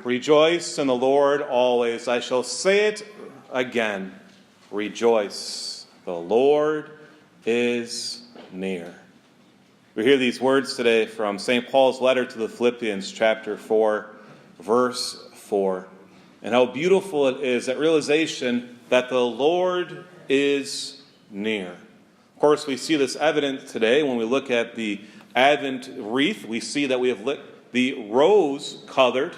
Rejoice in the Lord always. I shall say it again. Rejoice. The Lord is near. We hear these words today from St. Paul's letter to the Philippians, chapter 4, verse 4. And how beautiful it is, that realization that the Lord is near. Of course, we see this evident today when we look at the Advent wreath. We see that we have lit the rose-colored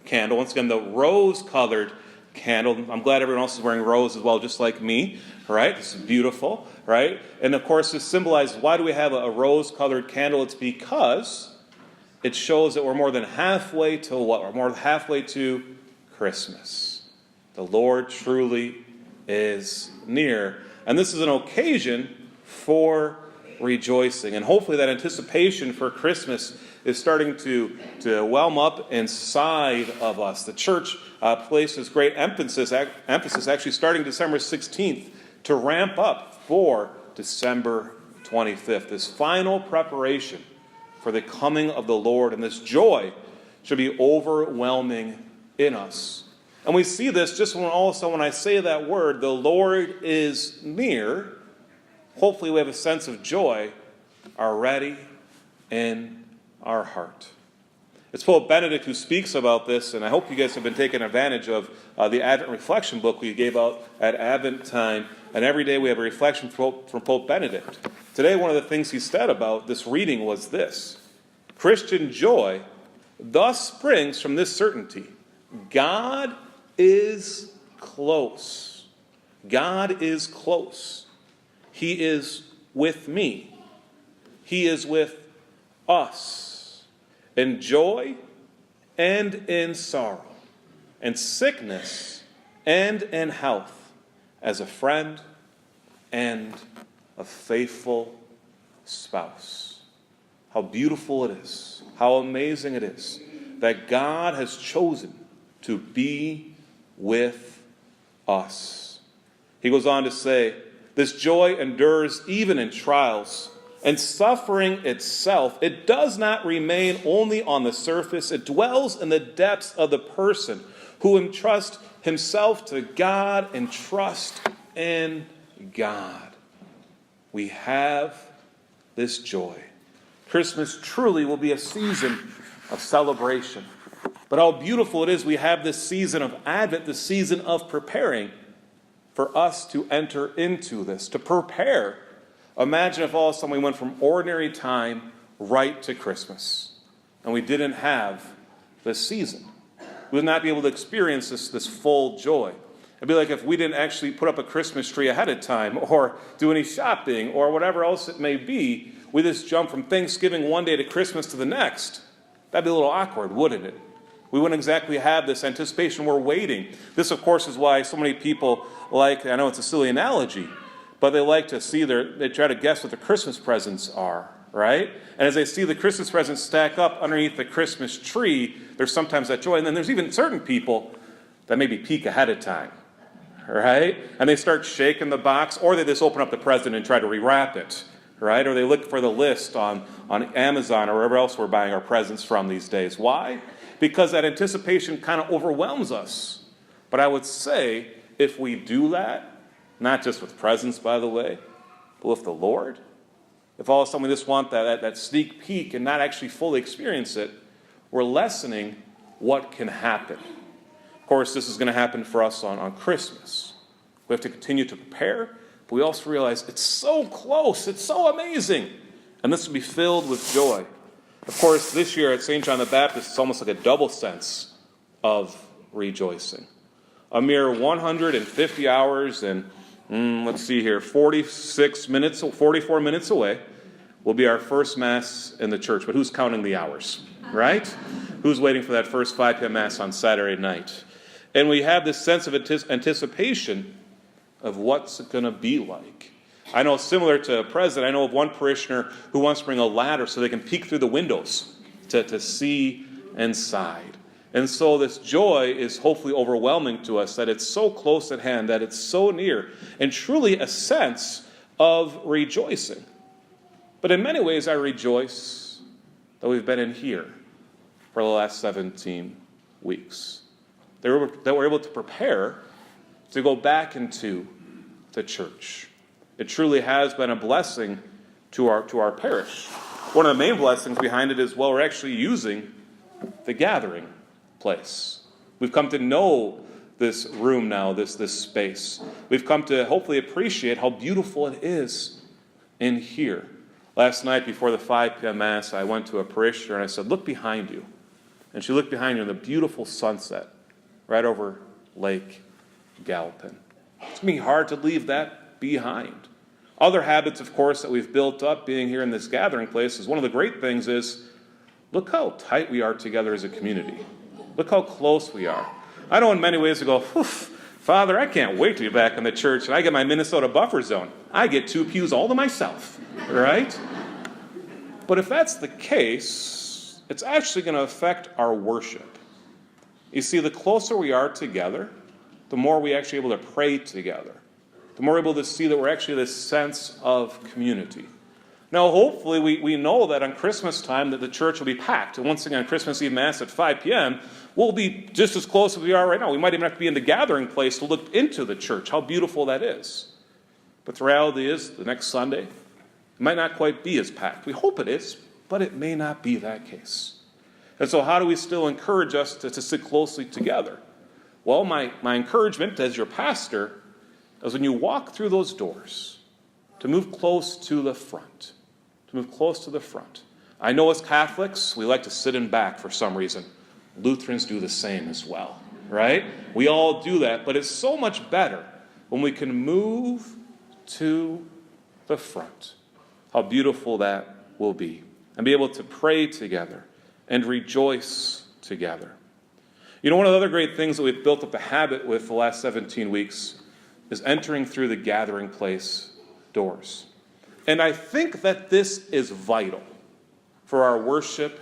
candle. Once again, the rose-colored candle. I'm glad everyone else is wearing rose as well, just like me, right? This is beautiful, right? And of course, this symbolizes, why do we have a rose-colored candle? It's because it shows that we're more than halfway to what? We're more than halfway to Christmas. The Lord truly is near. And this is an occasion for rejoicing. And hopefully that anticipation for Christmas is starting to whelm up inside of us. The church places great emphasis actually starting December 16th to ramp up for December 25th. This final preparation for the coming of the Lord, and this joy should be overwhelming in us. And we see this just when I say that word, the Lord is near. Hopefully we have a sense of joy already in our heart. It's Pope Benedict who speaks about this, and I hope you guys have been taking advantage of the Advent Reflection book we gave out at Advent time. And every day we have a reflection from Pope Benedict. Today, one of the things he said about this reading was this: Christian joy thus springs from this certainty: God is close. God is close. He is with me. He is with us in joy and in sorrow, in sickness and in health, as a friend and a faithful spouse. How beautiful it is, how amazing it is that God has chosen to be with us. He goes on to say, this joy endures even in trials, and suffering itself, it does not remain only on the surface. It dwells in the depths of the person who entrusts himself to God and trust in God. We have this joy. Christmas truly will be a season of celebration. But how beautiful it is we have this season of Advent, this season of preparing for us to enter into this, to prepare. Imagine if all of a sudden we went from ordinary time right to Christmas, and we didn't have this season. We would not be able to experience this full joy. It'd be like if we didn't actually put up a Christmas tree ahead of time, or do any shopping, or whatever else it may be. We just jump from Thanksgiving one day to Christmas to the next. That'd be a little awkward, wouldn't it? We wouldn't exactly have this anticipation. We're waiting. This, of course, is why so many people like, I know it's a silly analogy, but they like to see they try to guess what the Christmas presents are, right? And as they see the Christmas presents stack up underneath the Christmas tree, there's sometimes that joy. And then there's even certain people that maybe peek ahead of time, right? And they start shaking the box, or they just open up the present and try to rewrap it, right? Or they look for the list on Amazon or wherever else we're buying our presents from these days. Why? Because that anticipation kind of overwhelms us. But I would say, if we do that, not just with presents, by the way, but with the Lord, if all of a sudden we just want that sneak peek and not actually fully experience it, we're lessening what can happen. Of course, this is going to happen for us on Christmas. We have to continue to prepare, but we also realize it's so close, it's so amazing, and this will be filled with joy. Of course, this year at St. John the Baptist, it's almost like a double sense of rejoicing. A mere 150 hours and, 44 minutes away will be our first Mass in the church. But who's counting the hours, right? Who's waiting for that first 5 p.m. Mass on Saturday night? And we have this sense of anticipation of what's it going to be like. I know, similar to a president, I know of one parishioner who wants to bring a ladder so they can peek through the windows to see inside. And so this joy is hopefully overwhelming to us, that it's so close at hand, that it's so near, and truly a sense of rejoicing. But in many ways, I rejoice that we've been in here for the last 17 weeks. That we're able to prepare to go back into the church. It truly has been a blessing to our parish. One of the main blessings behind it is, well, we're actually using the gathering place. We've come to know this room now, this space. We've come to hopefully appreciate how beautiful it is in here. Last night before the 5 p.m. Mass, I went to a parishioner and I said, look behind you. And she looked behind her in the beautiful sunset right over Lake Galpin. It's going to be hard to leave that behind. Other habits, of course, that we've built up being here in this gathering place is one of the great things is, look how tight we are together as a community. Look how close we are. I know in many ways we go, Father, I can't wait to be back in the church, and I get my Minnesota buffer zone. I get 2 pews all to myself, right? But if that's the case, it's actually going to affect our worship. You see, the closer we are together, the more we're actually able to pray together. The more we're able to see that we're actually this sense of community. Now, hopefully, we know that on Christmas time that the church will be packed. And once again, Christmas Eve Mass at 5 p.m., we'll be just as close as we are right now. We might even have to be in the gathering place to look into the church, how beautiful that is. But the reality is, the next Sunday, it might not quite be as packed. We hope it is, but it may not be that case. And so how do we still encourage us to sit closely together? Well, my encouragement as your pastor is when you walk through those doors, to move close to the front. To move close to the front. I know as Catholics, we like to sit in back for some reason. Lutherans do the same as well, right? We all do that, but it's so much better when we can move to the front. How beautiful that will be. And be able to pray together and rejoice together. You know, one of the other great things that we've built up a habit with the last 17 weeks is entering through the gathering place doors. And I think that this is vital for our worship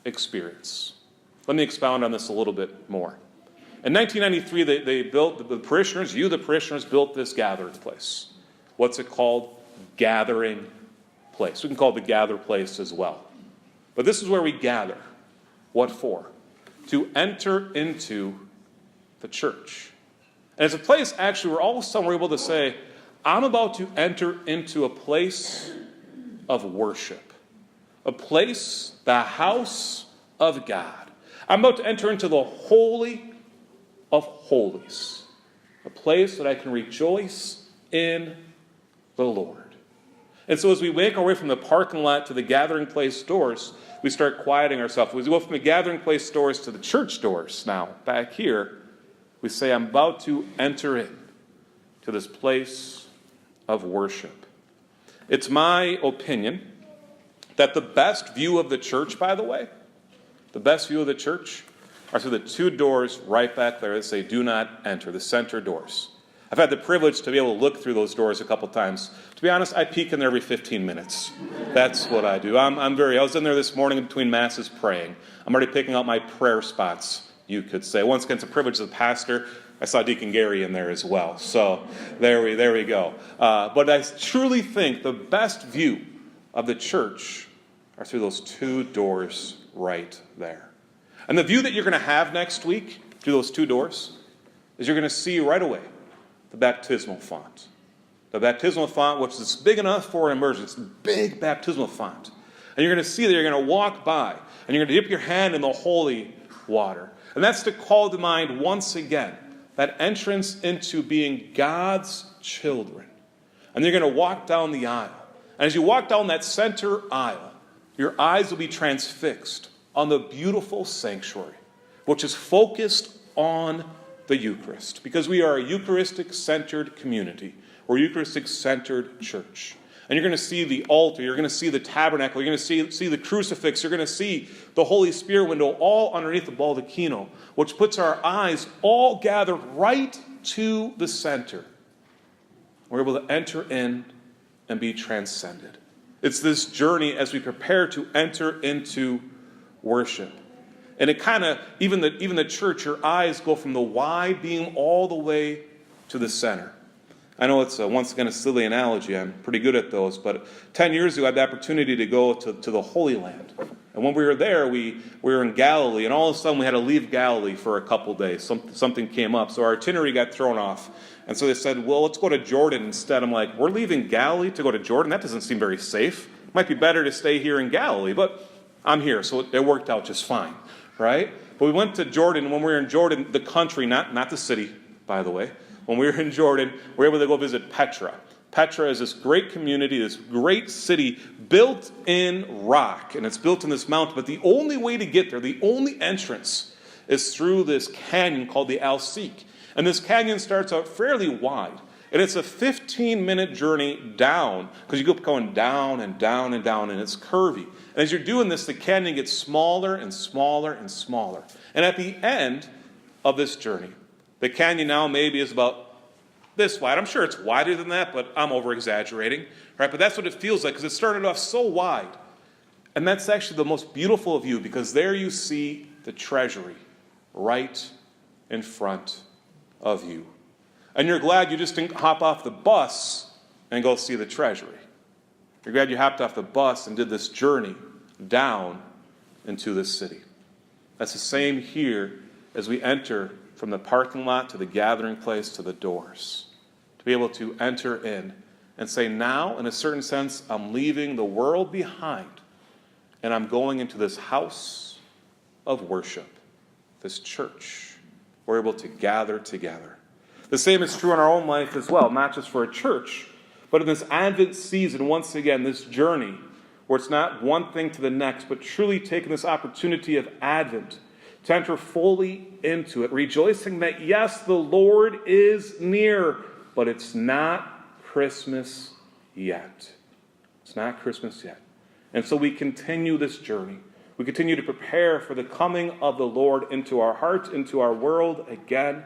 experience. Let me expound on this a little bit more. In 1993, they built, the parishioners built this gathering place. What's it called? Gathering place. We can call it the gather place as well. But this is where we gather. What for? To enter into the church. And it's a place, actually, where all of a sudden we're able to say, I'm about to enter into a place of worship. A place, the house of God. I'm about to enter into the Holy of Holies. A place that I can rejoice in the Lord. And so as we make our way from the parking lot to the gathering place doors, we start quieting ourselves. As we go from the gathering place doors to the church doors now, back here, we say, I'm about to enter in to this place of worship. It's my opinion that the best view of the church, by the way, the best view of the church are through the 2 doors right back there that say, do not enter, the center doors. I've had the privilege to be able to look through those doors a couple times. To be honest, I peek in there every 15 minutes. That's what I do. I was in there this morning between masses praying. I'm already picking out my prayer spots, you could say. Once again, it's a privilege as a pastor. I saw Deacon Gary in there as well. So there we go. But I truly think the best view of the church are through those 2 doors right there. And the view that you're going to have next week through those 2 doors is you're going to see right away the baptismal font. The baptismal font, which is big enough for an immersion. It's a big baptismal font. And you're going to see that you're going to walk by and you're going to dip your hand in the holy water. And that's to call to mind once again that entrance into being God's children. And you're going to walk down the aisle. And as you walk down that center aisle, your eyes will be transfixed on the beautiful sanctuary, which is focused on the Eucharist. Because we are a Eucharistic-centered community. We're a Eucharistic-centered church. And you're going to see the altar, you're going to see the tabernacle, you're going to see the crucifix, you're going to see the Holy Spirit window all underneath the baldacchino, which puts our eyes all gathered right to the center. We're able to enter in and be transcended. It's this journey as we prepare to enter into worship. And it kind of, even the church, your eyes go from the wide beam all the way to the center. I know it's, once again, a silly analogy. I'm pretty good at those. But 10 years ago, I had the opportunity to go to the Holy Land. And when we were there, we were in Galilee, and all of a sudden we had to leave Galilee for a couple days. Something came up, so our itinerary got thrown off. And so they said, well, let's go to Jordan instead. I'm like, we're leaving Galilee to go to Jordan? That doesn't seem very safe. It might be better to stay here in Galilee, but I'm here, so it worked out just fine, right? But we went to Jordan, and when we were in Jordan, the country, not the city, by the way. When we were in Jordan, we were able to go visit Petra. Petra is this great community, this great city built in rock, and it's built in this mountain. But the only way to get there, the only entrance, is through this canyon called the Al-Seek. And this canyon starts out fairly wide, and it's a 15-minute journey down, because you go going down and down and down, and it's curvy. And as you're doing this, the canyon gets smaller and smaller and smaller. And at the end of this journey, the canyon now maybe is about this wide. I'm sure it's wider than that, but I'm over-exaggerating, right? But that's what it feels like, because it started off so wide. And that's actually the most beautiful view, because there you see the treasury right in front of you. And you're glad you just didn't hop off the bus and go see the treasury. You're glad you hopped off the bus and did this journey down into this city. That's the same here as we enter from the parking lot to the gathering place to the doors. To be able to enter in and say, now, in a certain sense, I'm leaving the world behind and I'm going into this house of worship, this church. We're able to gather together. The same is true in our own life as well, not just for a church, but in this Advent season, once again, this journey where it's not one thing to the next, but truly taking this opportunity of Advent to enter fully into it, rejoicing that, yes, the Lord is near, but it's not Christmas yet. It's not Christmas yet. And so we continue this journey. We continue to prepare for the coming of the Lord into our hearts, into our world again.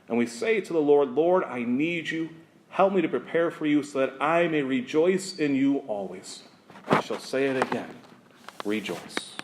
And we say to the Lord, Lord, I need you. Help me to prepare for you so that I may rejoice in you always. I shall say it again. Rejoice.